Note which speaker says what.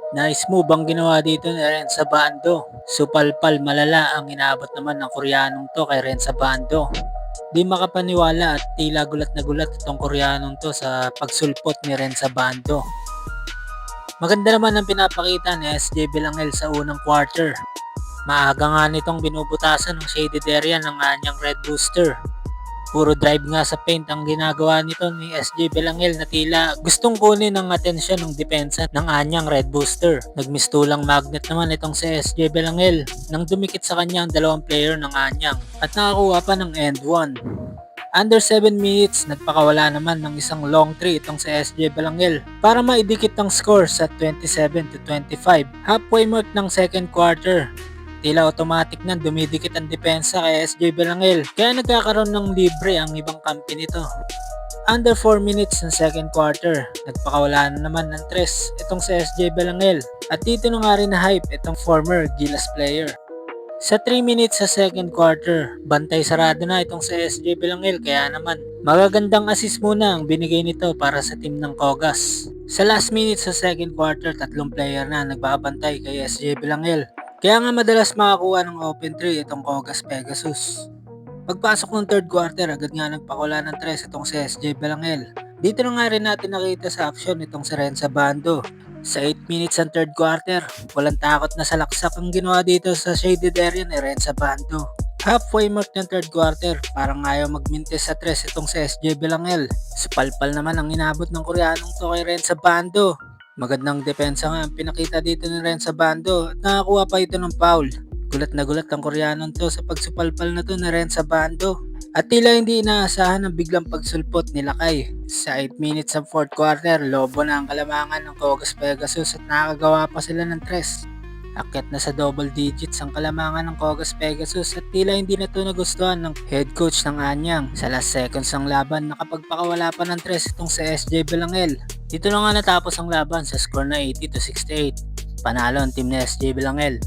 Speaker 1: Nice move ang ginawa dito ni Renza Bando. Supalpal malala ang inabot naman ng Koreanong to kay Renza Bando. Di makapaniwala at tila gulat na gulat itong Koreanong to sa pagsulpot ni Renza Bando. Maganda naman ang pinapakita ni SJ Belangel sa unang quarter. Maaga nga nitong binubutasan ng shaded area ng kanyang Red Booster. Puro drive nga sa paint ang ginagawa nito ni SJ Belangel na tila gustong kunin ang atensyon ng depensa ng anyang Red Booster. Nagmistulang magnet naman itong si SJ Belangel nang dumikit sa kanya ang dalawang player ng anyang at nakakuha pa ng end 1. Under 7 minutes, nagpakawala naman ng isang long 3 itong si SJ Belangel para maidikit ang score sa 27-25. Halfway mark ng second quarter, tila automatic na dumidikit ang depensa kay SJ Belangel kaya nagkakaroon ng libre ang ibang kampi nito. Under 4 minutes ng second quarter, nagpakawala na naman ng 3 itong si SJ Belangel at dito na nga rin na hype itong former Gilas player. Sa 3 minutes sa second quarter, bantay sarado na itong si SJ Belangel kaya naman magagandang assist muna ang binigay nito para sa team ng Kogas. Sa last minute sa second quarter, tatlong player na nagbabantay kay SJ Belangel. Kaya nga madalas makakuha ng open 3 itong Kogas Pegasus. Pagpasok ng third quarter, agad nga nagpakula ng 3 itong si SJ Belangel. Dito na nga rin natin nakita sa action itong si Renza Bando. Sa 8 minutes ng third quarter, walang takot na salaksak ang ginawa dito sa shaded area ni Renza Bando. Halfway mark ng third quarter, parang ayaw magmintis sa 3 itong si SJ Belangel. Supalpal naman ang inabot ng Koreanong to kay Renza Bando. Magandang depensa nga ang pinakita dito ni Renza Bando at nakakuha pa ito ng foul. Gulat na gulat ang Koreanong to sa pagsupalpal na to ni Renza Bando. At tila hindi inaasahan ang biglang pagsulpot ni Lakay. Sa 8 minutes ng 4th quarter, lobo na ang kalamangan ng Kogas Pegasus at nakagawa pa sila ng 3. Akyat na sa double digits ang kalamangan ng Kogas Pegasus at tila hindi na ito nagustuhan ng head coach ng Anyang. Sa last seconds ng laban, nakapagpakawala pa ng 3 itong si SJ Belangel. Dito na nga natapos ang laban sa score na 80-68. Panalo ang team ni SJ Belangel.